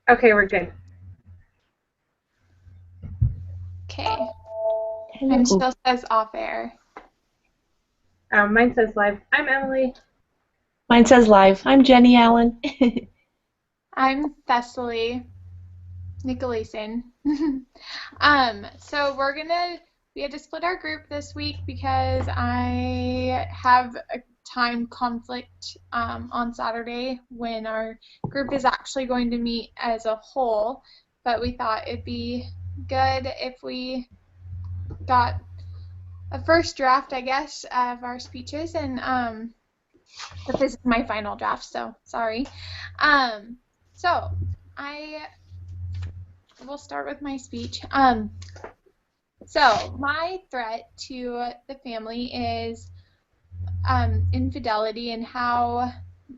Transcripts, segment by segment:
Okay, we're good. Okay. Mine Hello. still says off air. Mine says live. I'm Emily. Mine says live. I'm Jenny Allen. I'm Thessaly Nicolason. So we had to split our group this week because I have a time conflict on Saturday when our group is actually going to meet as a whole, but we thought it'd be good if we got a first draft, I guess, of our speeches, and but this is my final draft, so sorry. Um, so I will start with my speech. So my threat to the family is infidelity and how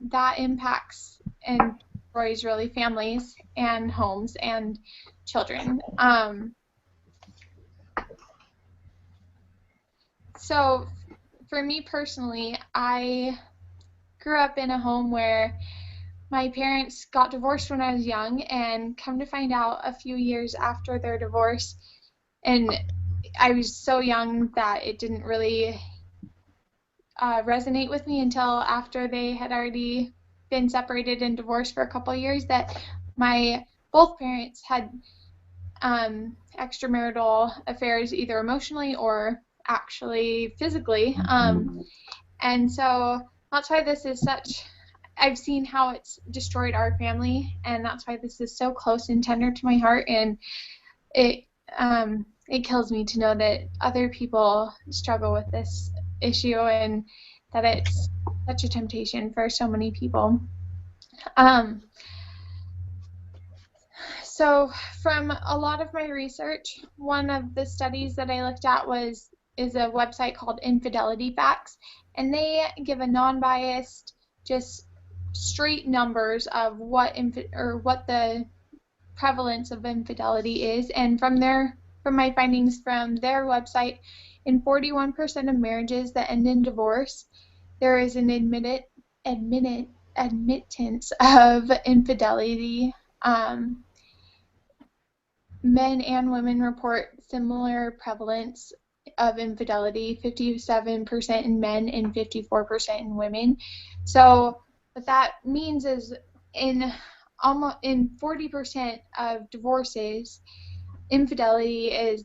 that impacts and destroys really families and homes and children. So for me personally, I grew up in a home where my parents got divorced when I was young, and come to find out a few years after their divorce, and I was so young that it didn't really resonate with me until after they had already been separated and divorced for a couple of years, that my both parents had extramarital affairs, either emotionally or actually physically. And so that's why this is such, I've seen how it's destroyed our family, and that's why this is so close and tender to my heart. And it it kills me to know that other people struggle with this issue, and that it's such a temptation for so many people. Um, so from a lot of my research, one of the studies that I looked at is a website called Infidelity Facts, and they give a non-biased, just straight numbers of what the prevalence of infidelity is. And from my findings from their website, in 41% of marriages that end in divorce, there is an admittance of infidelity. Men and women report similar prevalence of infidelity, 57% in men and 54% in women. So what that means is in almost in 40% of divorces, infidelity is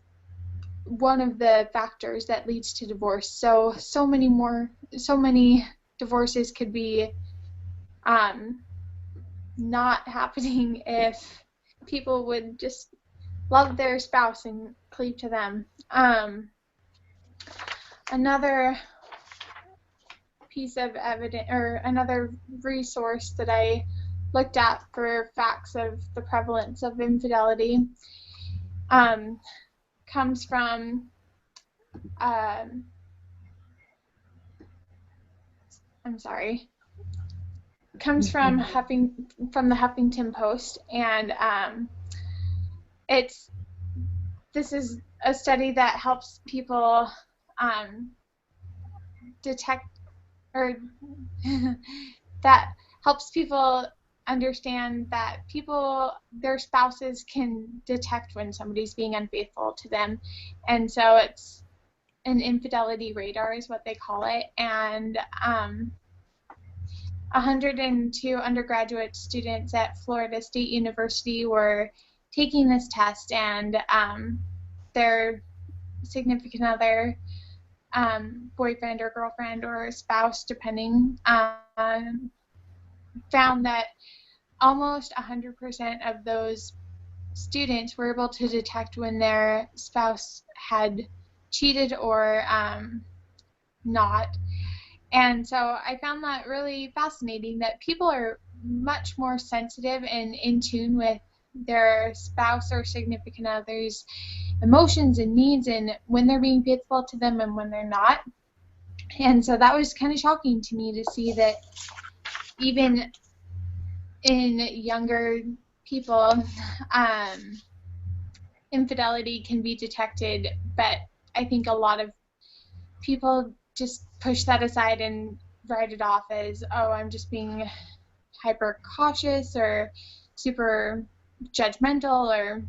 one of the factors that leads to divorce. So many divorces could be um, not happening if people would just love their spouse and cleave to them. Another piece of evidence, or another resource that I looked at for facts of the prevalence of infidelity, um, comes from um, I'm sorry, comes from the Huffington Post, and it's this is a study that helps people um, detect, or that helps people understand that their spouses can detect when somebody's being unfaithful to them. And so it's an infidelity radar is what they call it. And 102 undergraduate students at Florida State University were taking this test, and their significant other, boyfriend or girlfriend or spouse, depending, found that almost 100% of those students were able to detect when their spouse had cheated or not. And so I found that really fascinating, that people are much more sensitive and in tune with their spouse or significant other's emotions and needs, and when they're being faithful to them and when they're not. And so that was kind of shocking to me to see that even in younger people, infidelity can be detected, but I think a lot of people just push that aside and write it off as, oh, I'm just being hyper cautious or super judgmental, or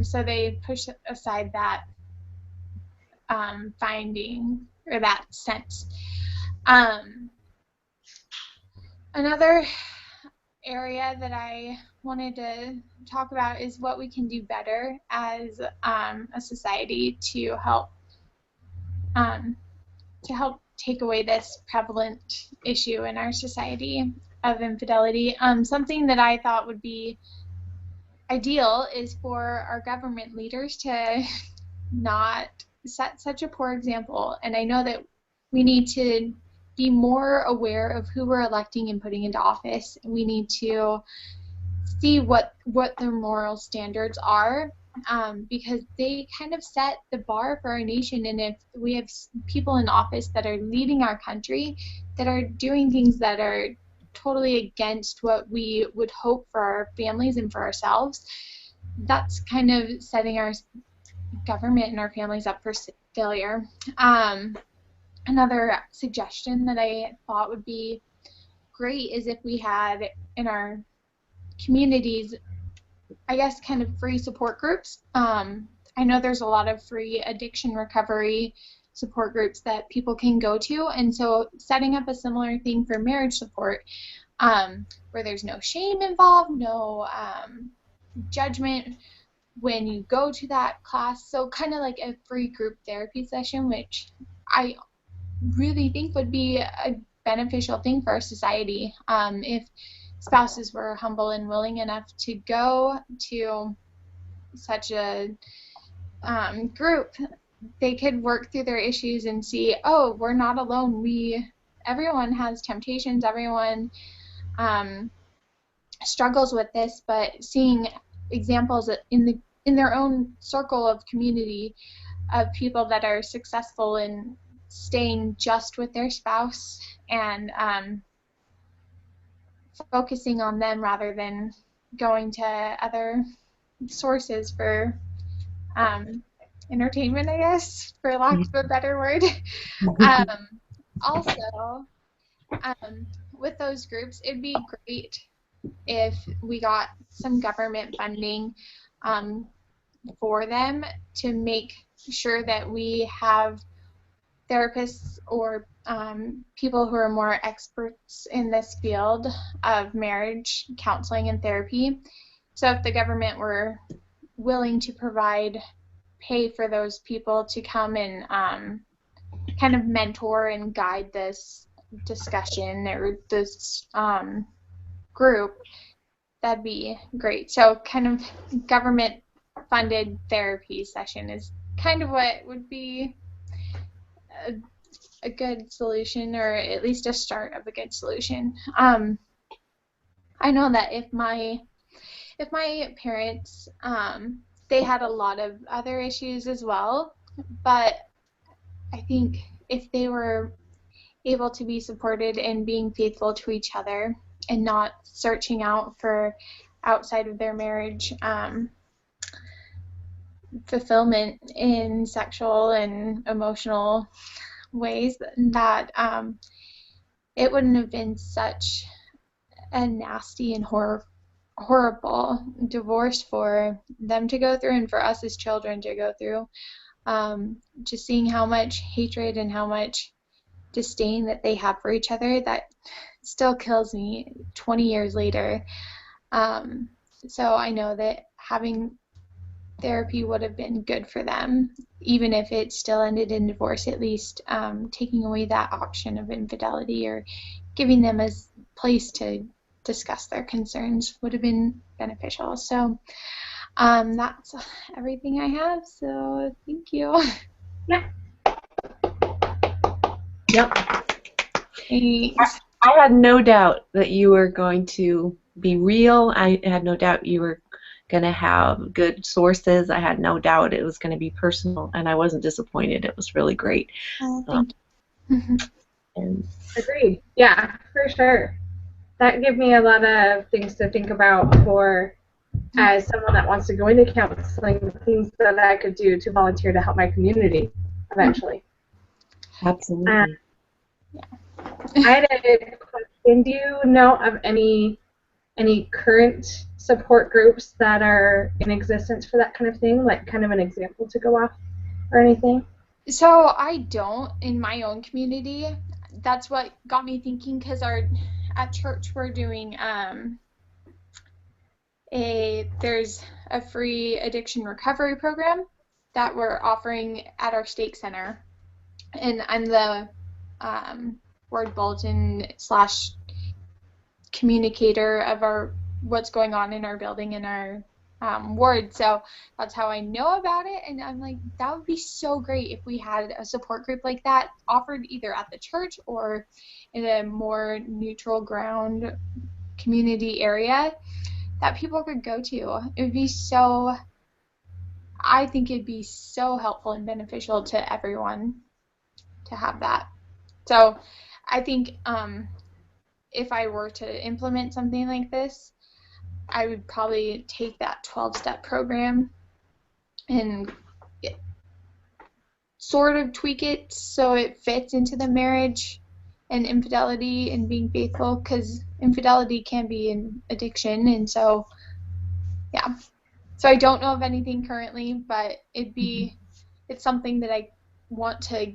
so they push aside that finding or that sense. Another area that I wanted to talk about is what we can do better as a society to help take away this prevalent issue in our society of infidelity. Something that I thought would be ideal is for our government leaders to not set such a poor example. And I know that we need to be more aware of who we're electing and putting into office. We need to see what their moral standards are, because they kind of set the bar for our nation. And if we have people in office that are leading our country that are doing things that are totally against what we would hope for our families and for ourselves, that's kind of setting our government and our families up for failure. Another suggestion that I thought would be great is if we had in our communities, I guess, kind of free support groups. I know there's a lot of free addiction recovery support groups that people can go to, and so setting up a similar thing for marriage support, where there's no shame involved, no judgment when you go to that class. So kind of like a free group therapy session, which I really think would be a beneficial thing for our society. If spouses were humble and willing enough to go to such a group, they could work through their issues and see, oh, we're not alone. Everyone has temptations. Everyone struggles with this. But seeing examples in their own circle of community of people that are successful in staying just with their spouse and focusing on them rather than going to other sources for entertainment, I guess, for lack of a better word. Also, with those groups, it'd be great if we got some government funding for them to make sure that we have therapists or people who are more experts in this field of marriage counseling and therapy. So if the government were willing to pay for those people to come and kind of mentor and guide this discussion or this group, that'd be great. So kind of government funded therapy session is kind of what would be a good solution, or at least a start of a good solution. I know that if my parents, they had a lot of other issues as well, but I think if they were able to be supported in being faithful to each other and not searching out for outside of their marriage fulfillment in sexual and emotional ways, that it wouldn't have been such a nasty and horrible divorce for them to go through and for us as children to go through. Just seeing how much hatred and how much disdain that they have for each other, that still kills me 20 years later. So I know that having therapy would have been good for them, even if it still ended in divorce. At least taking away that option of infidelity or giving them a place to discuss their concerns would have been beneficial. So that's everything I have, so thank you. Yeah. Yep. Thanks. I had no doubt that you were going to be real. I had no doubt you were going to have good sources. I had no doubt it was going to be personal, and I wasn't disappointed. It was really great. Thank you. And Agreed. Yeah, for sure. That gave me a lot of things to think about for, as someone that wants to go into counseling, things that I could do to volunteer to help my community eventually. absolutely. I had a question. Do you know of any any current support groups that are in existence for that kind of thing, like kind of an example to go off or anything? So I don't in my own community. That's what got me thinking because at church we're doing there's a free addiction recovery program that we're offering at our stake center, and I'm the word bulletin slash communicator of our what's going on in our building in our ward. So that's how I know about it, and I'm like, that would be so great if we had a support group like that offered either at the church or in a more neutral ground community area that people could go to. It would be so, I think it'd be so helpful and beneficial to everyone to have that. So I think if I were to implement something like this, I would probably take that 12-step program and sort of tweak it so it fits into the marriage and infidelity and being faithful, because infidelity can be an addiction. And so, yeah. So I don't know of anything currently, but it's something that I want to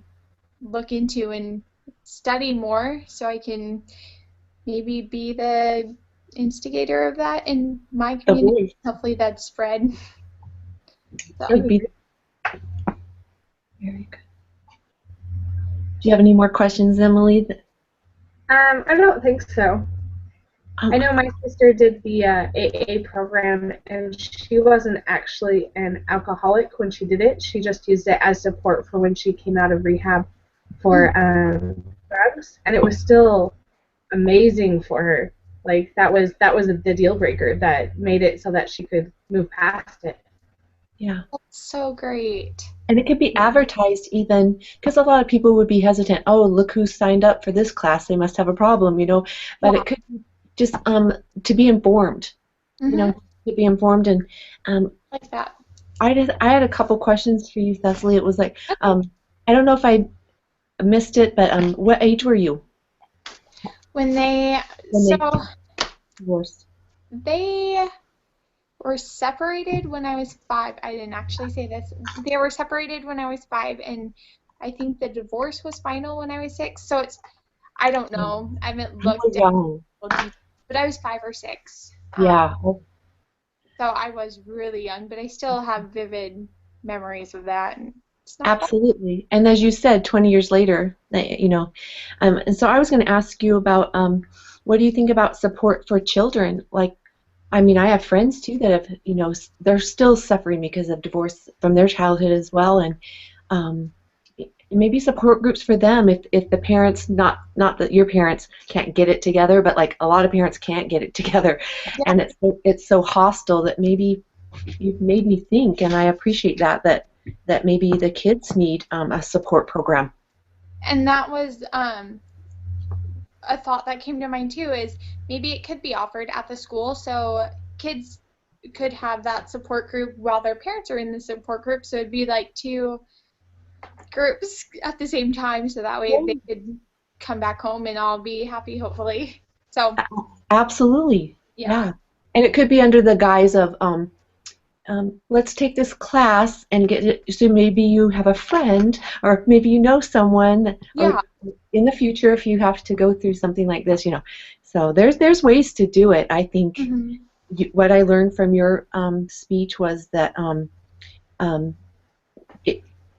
look into and study more so I can maybe be the instigator of that in my community. Hopefully that's spread. So. Very good. Do you have any more questions, Emily? I don't think so. I know my sister did the AA program, and she wasn't actually an alcoholic when she did it. She just used it as support for when she came out of rehab for drugs, and it was still amazing for her. Like that was the deal breaker that made it so that she could move past it. Yeah. That's so great. And it could be advertised even, because a lot of people would be hesitant. Oh, look who signed up for this class. They must have a problem, you know. But it could be just to be informed, you know, to be informed. And like that. I had a couple questions for you, Cecily. It was like, I don't know if I missed it, but what age were you? When they divorced. They were separated when I was 5. I didn't actually say this. They were separated when I was 5, and I think the divorce was final when I was 6. So I don't know. I haven't looked at, but I was 5 or 6. Yeah. So I was really young, but I still have vivid memories of that. And it's not absolutely. Fun. And as you said, 20 years later, you know, and so I was going to ask you about what do you think about support for children? Like, I mean, I have friends too that have, you know, they're still suffering because of divorce from their childhood as well, and maybe support groups for them if the parents, not that your parents can't get it together, but like a lot of parents can't get it together, and it's so hostile that maybe you've made me think, and I appreciate that maybe the kids need a support program. And that was a thought that came to mind too, is maybe it could be offered at the school so kids could have that support group while their parents are in the support group, so it'd be like 2 groups at the same time, so that way they could come back home and all be happy, hopefully. So absolutely. Yeah. And it could be under the guise of let's take this class and get it, so maybe you have a friend, or maybe you know someone, or in the future if you have to go through something like this, you know. So there's ways to do it. I think what I learned from your speech was that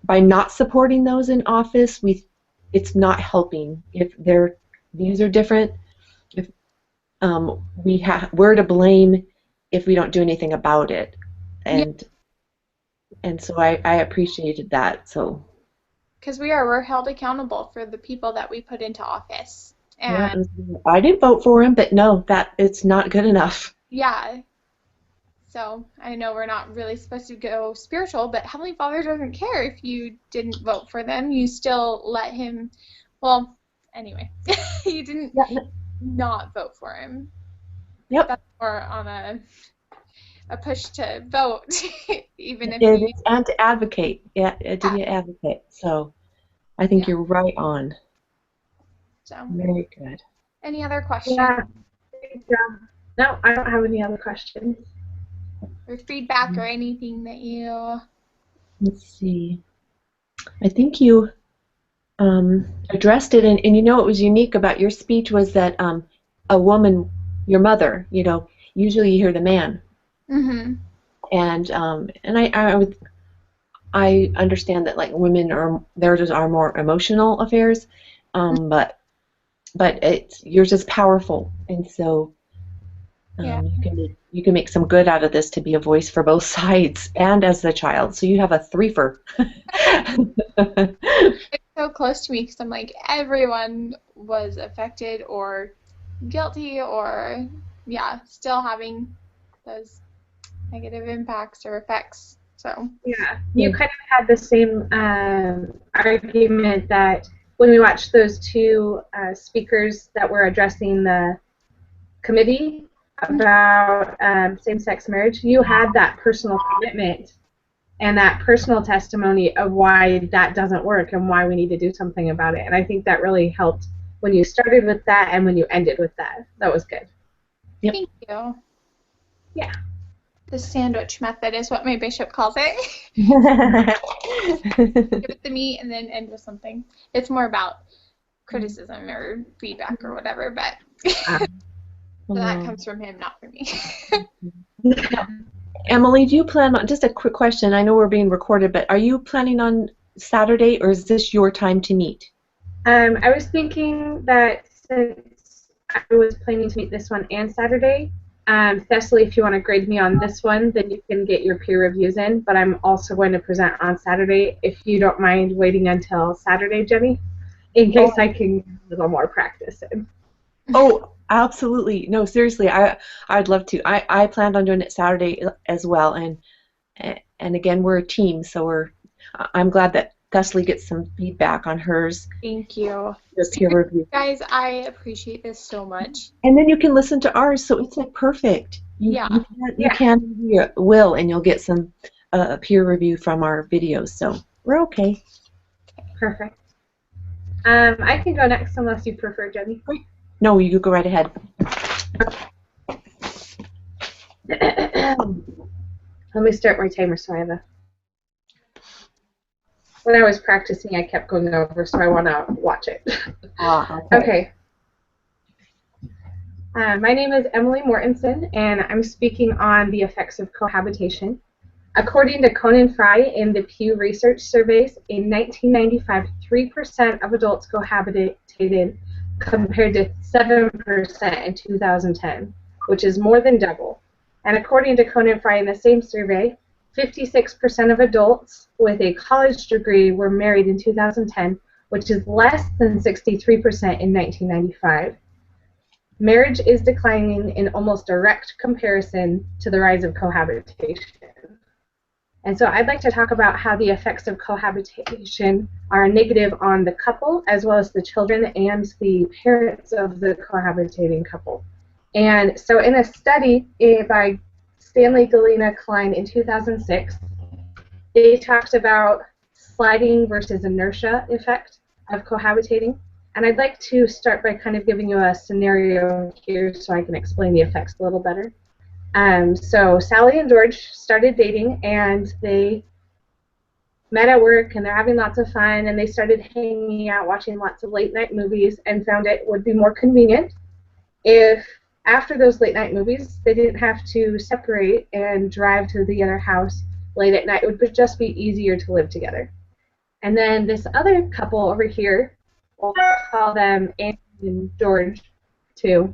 by not supporting those in office, it's not helping. If their views are different, if we're to blame if we don't do anything about it. And so I appreciated that. So because we're held accountable for the people that we put into office. And I didn't vote for him, but no, that it's not good enough. Yeah. So I know we're not really supposed to go spiritual, but Heavenly Father doesn't care if you didn't vote for them. You still let him. Well, anyway, you didn't not vote for him. Yep. That's more on a push to vote, even if it is, and to advocate. Yeah, to be an advocate. So I think you're right on. So very good. Any other questions? Yeah. No, I don't have any other questions. Or feedback or anything that you... Let's see. I think you addressed it, and you know what was unique about your speech was that a woman, your mother, you know, usually you hear the man, Mm-hmm. and I understand that like women are theirs are more emotional affairs, but yours is powerful, and so Yeah. you can make some good out of this to be a voice for both sides and as a child. So you have a threefer. It's so close to me because I'm like, everyone was affected or guilty or, yeah, still having those negative impacts or effects. So, Yeah, you kind of had the same argument that when we watched those two speakers that were addressing the committee about same-sex marriage, you had that personal commitment and that personal testimony of why that doesn't work and why we need to do something about it. And I think that really helped when you started with that and when you ended with that. That was good. Yep. Thank you. Yeah. The sandwich method is what my bishop calls it. Give it the meat and then end with something. It's more about criticism or feedback or whatever, but so that comes from him, not from me. Emily, do you plan on, just a quick question, I know we're being recorded, but are you planning on Saturday, or is this your time to meet? I was thinking that since I was planning to meet this one and Saturday, Thessaly, if you want to grade me on this one, then you can get your peer reviews in, but I'm also going to present on Saturday, if you don't mind waiting until Saturday, Jenny, in case I can get a little more practice in. Oh, absolutely. No, seriously, I'd love to. I planned on doing it Saturday as well, and again, we're a team, so I'm glad that Thessaly gets some feedback on hers. Thank you. Your peer review. Guys, I appreciate this so much. And then you can listen to ours, so it's like perfect. You can you will, and you'll get some peer review from our videos, so we're okay. Perfect. I can go next unless you prefer, Jenny. No, you go right ahead. Let me start my timer so I have a... When I was practicing, I kept going over, so I want to watch it. Okay. My name is Emily Mortensen, and I'm speaking on the effects of cohabitation. According to Conan Fry in the Pew Research Surveys, in 1995, 3% of adults cohabitated compared to 7% in 2010, which is more than double. And according to Conan Fry in the same survey, 56% of adults with a college degree were married in 2010, which is less than 63% in 1995. Marriage is declining in almost direct comparison to the rise of cohabitation. And so I'd like to talk about how the effects of cohabitation are negative on the couple, as well as the children and the parents of the cohabitating couple. And so in a study by Stanley Galena Klein in 2006, they talked about sliding versus inertia effect of cohabitating. And I'd like to start by kind of giving you a scenario here so I can explain the effects a little better. So Sally and George started dating, and they met at work, and they're having lots of fun, and they started hanging out, watching lots of late-night movies, and found it would be more convenient if after those late-night movies they didn't have to separate and drive to the other house late at night. It would just be easier to live together. And then this other couple over here, we'll call them Andy and George, too.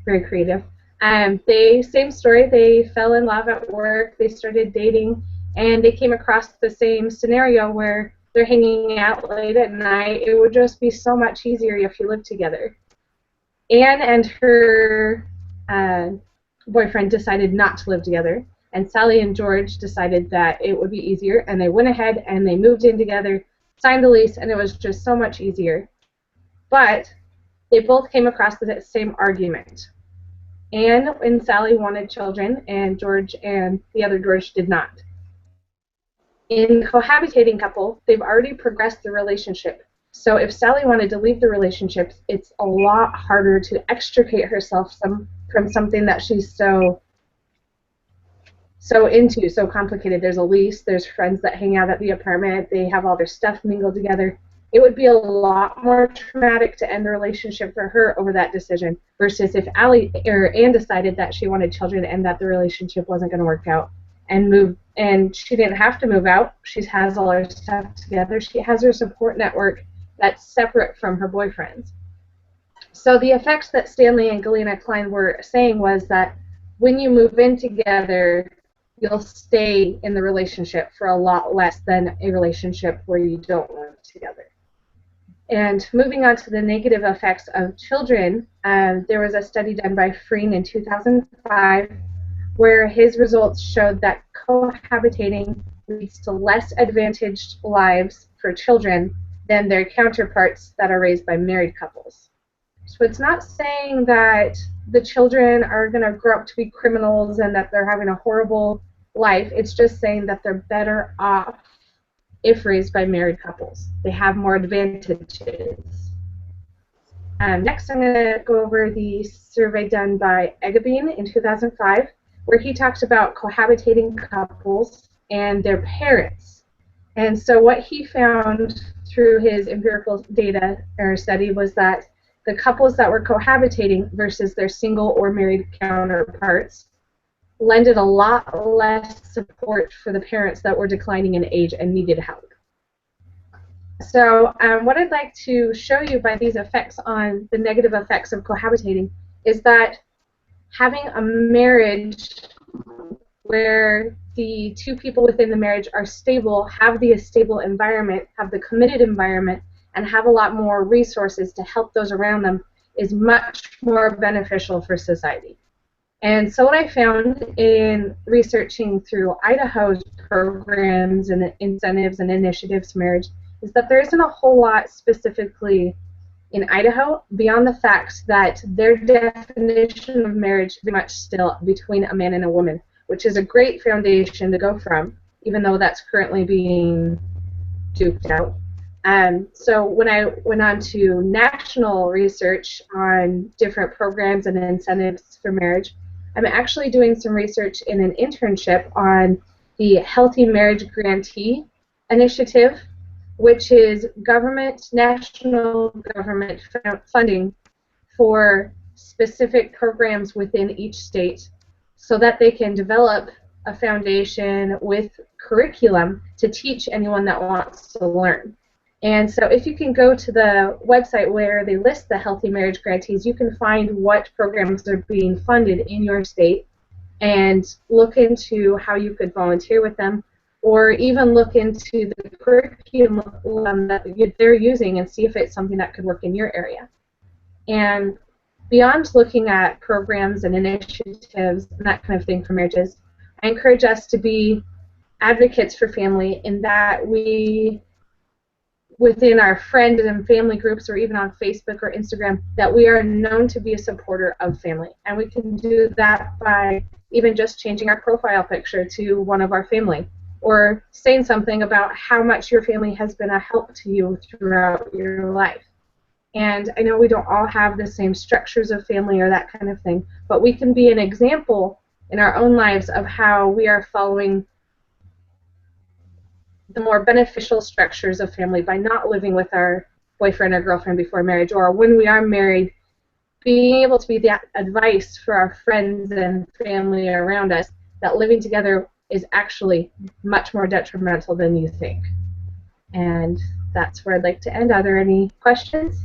Very creative. Same story, they fell in love at work, they started dating, and they came across the same scenario where they're hanging out late at night. It would just be so much easier if you lived together. Anne and her boyfriend decided not to live together, and Sally and George decided that it would be easier, and they went ahead and they moved in together, signed a lease, and it was just so much easier. But they both came across the same argument. Anne and Sally wanted children, and George and the other George did not. In the cohabitating couple, they've already progressed the relationship. So if Sally wanted to leave the relationship, it's a lot harder to extricate herself from something that she's so into, so complicated. There's a lease, there's friends that hang out at the apartment, they have all their stuff mingled together. It would be a lot more traumatic to end the relationship for her over that decision versus if Anne decided that she wanted children and that the relationship wasn't going to work out and she didn't have to move out. She has all her stuff together. She has her support network that's separate from her boyfriend's. So the effects that Stanley and Galena Klein were saying was that when you move in together, you'll stay in the relationship for a lot less than a relationship where you don't live together. And moving on to the negative effects of children, there was a study done by Freen in 2005 where his results showed that cohabitating leads to less advantaged lives for children than their counterparts that are raised by married couples. So it's not saying that the children are going to grow up to be criminals and that they're having a horrible life. It's just saying that they're better off if raised by married couples. They have more advantages. Next, I'm going to go over the survey done by Eggebine in 2005, where he talks about cohabitating couples and their parents. And so what he found through his empirical data or study was that the couples that were cohabitating versus their single or married counterparts lended a lot less support for the parents that were declining in age and needed help. So what I'd like to show you by these effects on the negative effects of cohabitating is that having a marriage where the two people within the marriage are stable, have the stable environment, have the committed environment, and have a lot more resources to help those around them is much more beneficial for society. And so what I found in researching through Idaho's programs and incentives and initiatives to marriage is that there isn't a whole lot specifically in Idaho beyond the fact that their definition of marriage is very much still between a man and a woman, which is a great foundation to go from, even though that's currently being duped out. So when I went on to national research on different programs and incentives for marriage, I'm actually doing some research in an internship on the Healthy Marriage Grantee Initiative, which is national government funding for specific programs within each state so that they can develop a foundation with curriculum to teach anyone that wants to learn. And so if you can go to the website where they list the Healthy Marriage Grantees, you can find what programs are being funded in your state and look into how you could volunteer with them, or even look into the curriculum that they're using and see if it's something that could work in your area. And beyond looking at programs and initiatives and that kind of thing for marriages, I encourage us to be advocates for family in that we, within our friend and family groups or even on Facebook or Instagram, that we are known to be a supporter of family. And we can do that by even just changing our profile picture to one of our family, or saying something about how much your family has been a help to you throughout your life. And I know we don't all have the same structures of family or that kind of thing, but we can be an example in our own lives of how we are following the more beneficial structures of family by not living with our boyfriend or girlfriend before marriage, or when we are married, being able to be that advice for our friends and family around us that living together is actually much more detrimental than you think. And that's where I'd like to end. Are there any questions?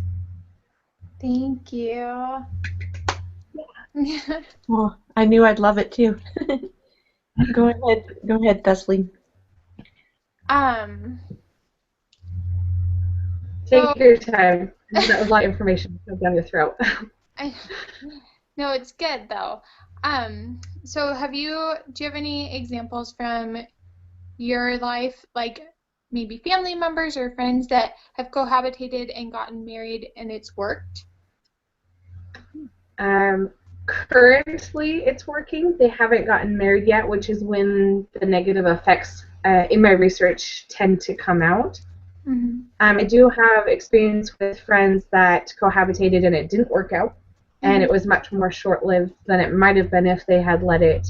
Thank you. Well, I knew I'd love it too. Go ahead, Thessalene. Take your time. That was a lot of information down your throat. No, it's good though. So do you have any examples from your life, like maybe family members or friends that have cohabitated and gotten married and it's worked? Currently, it's working. They haven't gotten married yet, which is when the negative effects in my research tend to come out. Mm-hmm. I do have experience with friends that cohabitated and it didn't work out. and it was much more short-lived than it might have been if they had let it.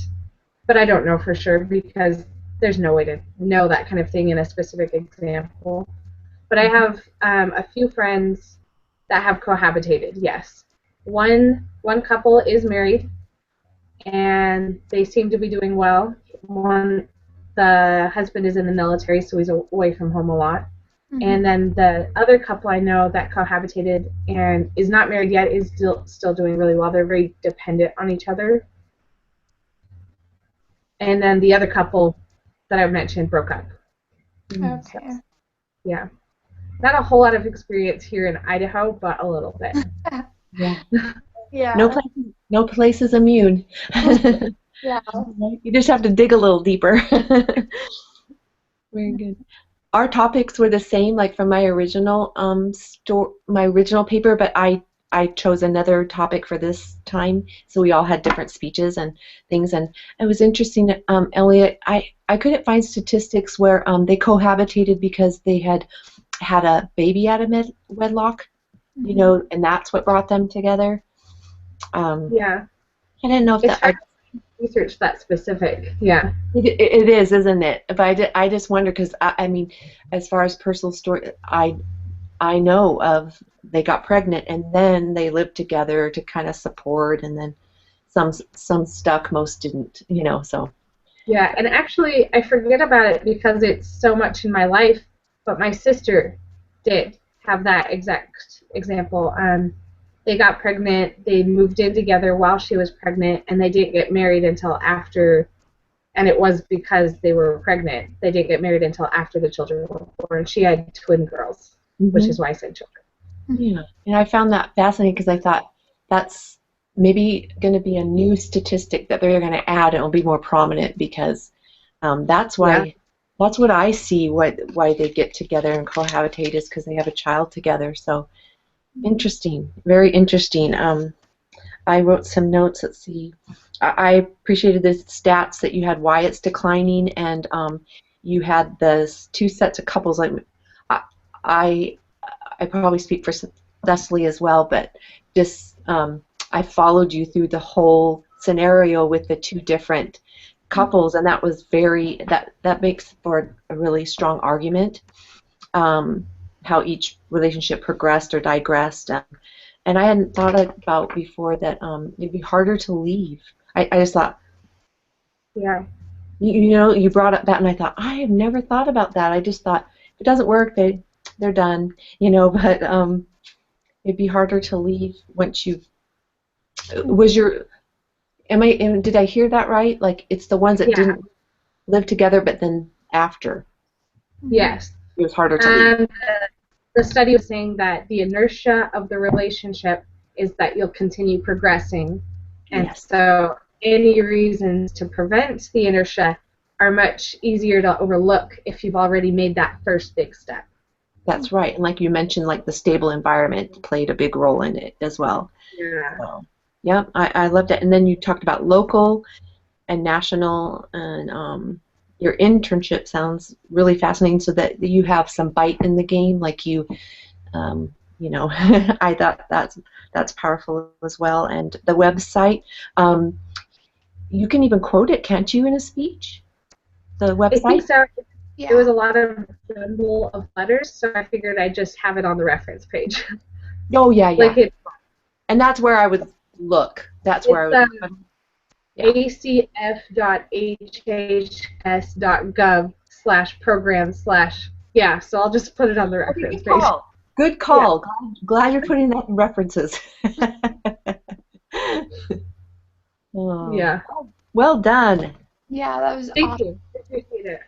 But I don't know for sure because there's no way to know that kind of thing in a specific example. But I have a few friends that have cohabitated, yes. One couple is married, and they seem to be doing well. The husband is in the military, so he's away from home a lot. Mm-hmm. And then the other couple I know that cohabitated and is not married yet is still doing really well. They're very dependent on each other. And then the other couple that I mentioned broke up. Okay. So, yeah. Not a whole lot of experience here in Idaho, but a little bit. Yeah. Yeah. No place is immune. Yeah. You just have to dig a little deeper. Very good. Our topics were the same, like from my original paper, but I chose another topic for this time, so we all had different speeches and things, and it was interesting. Elliot, I couldn't find statistics where they cohabitated because they had a baby out of wedlock, you know, and that's what brought them together. Yeah. I didn't know if it's hard to research that specific. Yeah. It is, isn't it? But I just wonder because I mean, as far as personal story, I know of they got pregnant and then they lived together to kind of support, and then some stuck, most didn't, you know. So. Yeah, and actually I forget about it because it's so much in my life. But my sister did have that exact example. They got pregnant, they moved in together while she was pregnant, and they didn't get married until after, and it was because they were pregnant. They didn't get married until after the children were born. She had twin girls, which is why I said children. Yeah, and I found that fascinating because I thought that's maybe going to be a new statistic that they're going to add, and it'll be more prominent because that's why. Yeah. That's what I see. Why they get together and cohabitate is because they have a child together. So interesting, very interesting. I wrote some notes. Let's see. I appreciated the stats that you had. Why it's declining, and you had the two sets of couples. Like I probably speak for Cecily as well, but just I followed you through the whole scenario with the two different couples, and that was that makes for a really strong argument, how each relationship progressed or digressed, and I hadn't thought about before that it'd be harder to leave. I just thought, yeah, you know, you brought up that, and I thought I have never thought about that. I just thought if it doesn't work, they're done, you know. But it'd be harder to leave once you've did I hear that right? Like it's the ones that didn't live together, but then after. Yes. It was harder to leave. The study was saying that the inertia of the relationship is that you'll continue progressing, and so any reasons to prevent the inertia are much easier to overlook if you've already made that first big step. That's right, and like you mentioned, like the stable environment played a big role in it as well. Yeah. So. Yeah, I loved it. And then you talked about local and national, and your internship sounds really fascinating. So that you have some bite in the game, like you know, I thought that's powerful as well. And the website, you can even quote it, can't you, in a speech? The website. I think so. Yeah. It was a lot of jumble of letters, so I figured I'd just have it on the reference page. Oh yeah, yeah. Like and that's where I would. Look, that's where I would. acf.hhs.gov/program/ yeah, so I'll just put it on the reference page. Good call. Yeah. Glad you're putting that in references. Oh. Yeah. Well done. Yeah, that was Thank awesome. you. Appreciate it.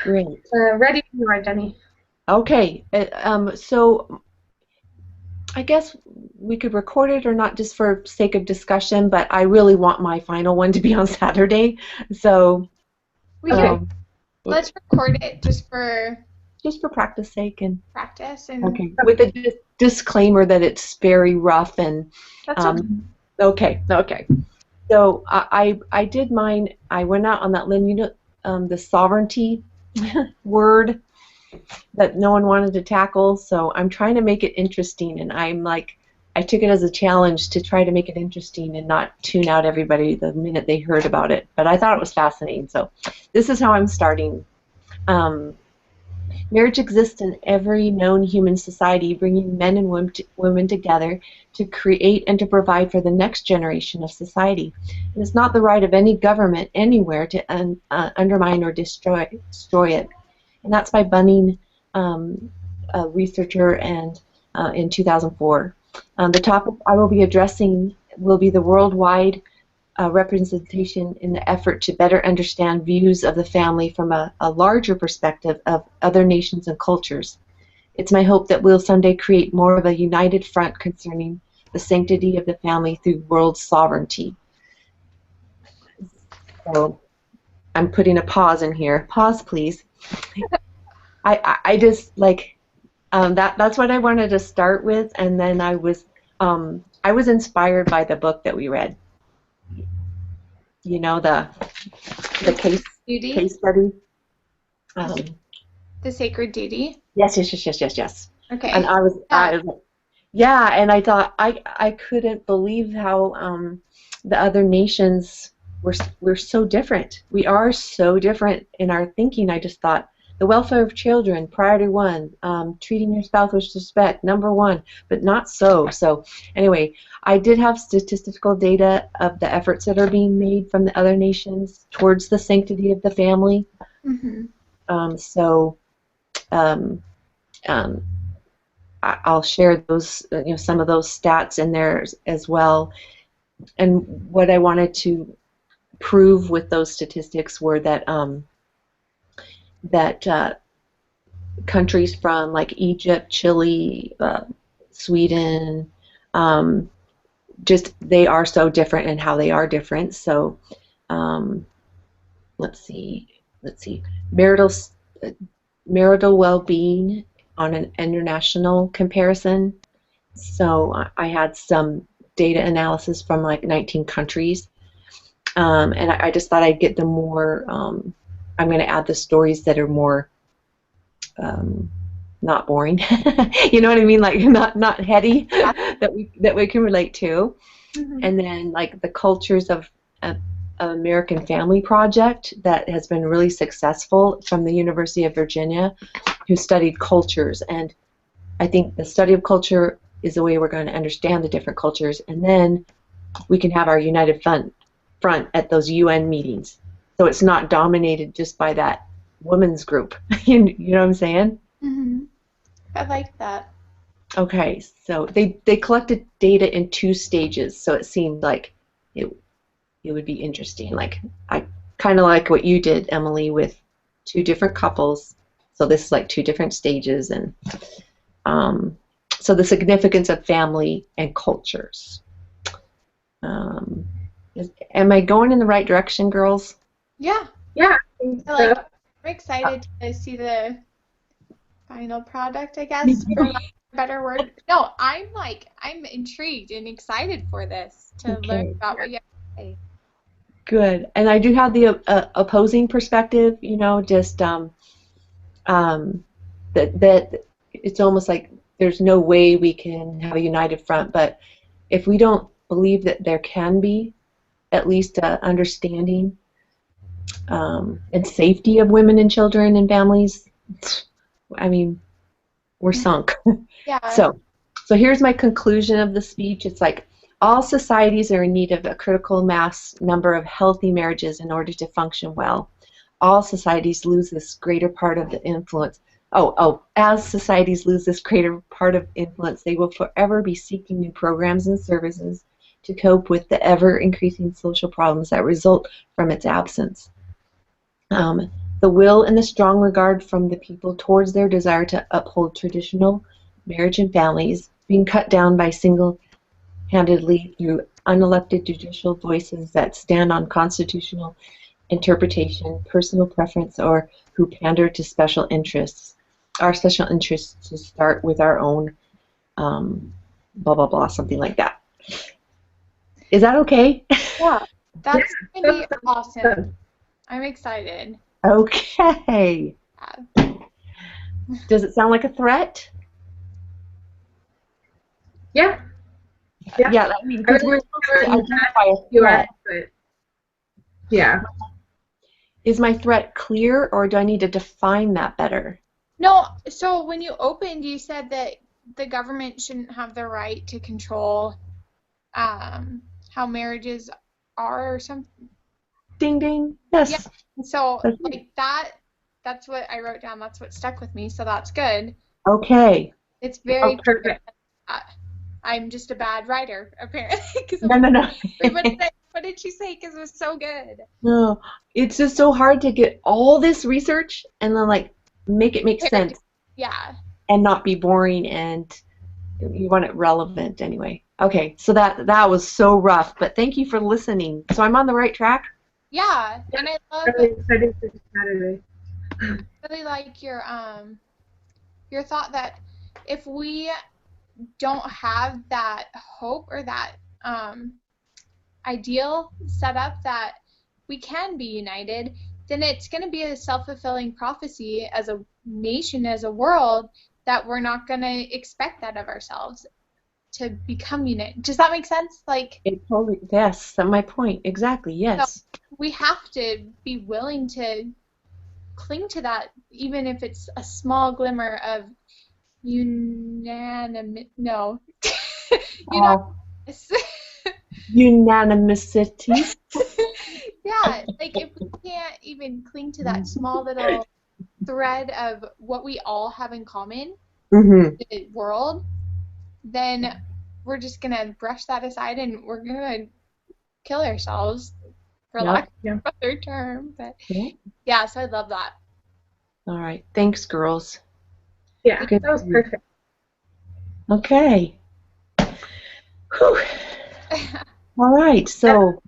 Great. Ready when you are, Jenny. Okay. So I guess we could record it or not, just for sake of discussion, but I really want my final one to be on Saturday. So let's record it just for practice sake and practice. And okay, with a disclaimer that it's very rough and okay. So I did mine. I went out on that limb. You know, the sovereignty word that no one wanted to tackle, so I'm trying to make it interesting, and I'm like I took it as a challenge to try to make it interesting and not tune out everybody the minute they heard about it. But I thought it was fascinating. So this is how I'm starting. Marriage exists in every known human society, bringing men and women together to create and to provide for the next generation of society. It is not the right of any government anywhere to undermine or destroy it. And that's by Bunning, a researcher, and in 2004. The topic I will be addressing will be the worldwide representation in the effort to better understand views of the family from a larger perspective of other nations and cultures. It's my hope that we'll someday create more of a united front concerning the sanctity of the family through world sovereignty. So I'm putting a pause in here. Pause, please. I just like that's what I wanted to start with, and then I was inspired by the book that we read. You know, the case study. The Sacred Duty. Yes. Okay. And I was and I thought I couldn't believe how the other nations we're so different. We are so different in our thinking. I just thought the welfare of children, priority one, treating your spouse with respect, number one, but not so. So anyway, I did have statistical data of the efforts that are being made from the other nations towards the sanctity of the family. Mm-hmm. I'll share those, some of those stats in there as well. And what I wanted to prove with those statistics were that countries from like Egypt, Chile, Sweden, just they are so different in how they are different. So let's see, marital well-being on an international comparison. So I had some data analysis from like 19 countries, and I just thought I'd get the more. I'm going to add the stories that are more not boring. You know what I mean? Like not heady, that we can relate to. Mm-hmm. And then like the cultures of American Family Project that has been really successful from the University of Virginia, who studied cultures. And I think the study of culture is the way we're going to understand the different cultures, and then we can have our united front at those UN meetings. So it's not dominated just by that women's group. You know what I'm saying? Mm-hmm. I like that. Okay, so they collected data in 2 stages, so it seemed like it would be interesting. Like I kind of like what you did, Emily, with 2 different couples. So this is like 2 different stages, and so the significance of family and cultures. Am I going in the right direction, girls? Yeah. Yeah. I'm excited to see the final product, I guess, for a better word. No, I'm intrigued and excited for this to learn about what you have to say. Good. And I do have the opposing perspective, just that it's almost like there's no way we can have a united front, but if we don't believe that there can be at least understanding and safety of women and children and families, I mean, we're sunk. Yeah. So here's my conclusion of the speech. It's like all societies are in need of a critical mass number of healthy marriages in order to function well. All societies lose this greater part of the influence. As societies lose this greater part of influence, they will forever be seeking new programs and services to cope with the ever-increasing social problems that result from its absence. The will and the strong regard from the people towards their desire to uphold traditional marriage and families being cut down by single-handedly through unelected judicial voices that stand on constitutional interpretation, personal preference, or who pander to special interests. Our special interests to start with our own blah, blah, blah, something like that. Is that okay? Yeah, that's going to be awesome. I'm excited. Okay. Does it sound like a threat? Yeah. Yeah. Yeah, I mean, I because we're really supposed to really identify a you are, threat. but yeah. Is my threat clear, or do I need to define that better? No, so when you opened, you said that the government shouldn't have the right to control how marriages are or something. Ding, ding. Yeah. Yes. So That's like that's what I wrote down. That's what stuck with me. So that's good. okay. It's Oh, very clear. perfect. I'm just a bad writer, apparently. Because I'm No, like, no, no. wait, what did she say? Because it was so good. No, it's just so hard to get all this research and then like make it make sense Yeah. and not be boring, and you want it relevant anyway. Okay, so that was so rough, but thank you for listening. So I'm on the right track? Yeah. And I love Really excited for Saturday. really like your thought that if we don't have that hope or that ideal set up that we can be united, then it's going to be a self-fulfilling prophecy as a nation, as a world, that we're not going to expect that of ourselves to become united. Does that make sense? Like, It totally, yes, that's my point. Exactly, so yes. we have to be willing to cling to that, even if it's a small glimmer of unanimous. No, Uh, unanimous. Unanimity. Yeah, like if we can't even cling to that small little thread of what we all have in common, Mm-hmm. the world, then we're just gonna brush that aside and we're gonna kill ourselves, for Yep. lack of a better term. But Yep. yeah, so I love that. All right. Thanks, girls. Yeah, Good. that was perfect. Okay. Whew. All right. So.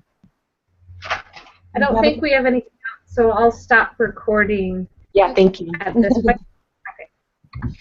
I don't think we have anything else, so I'll stop recording Yeah. Thank you. at this point. Okay.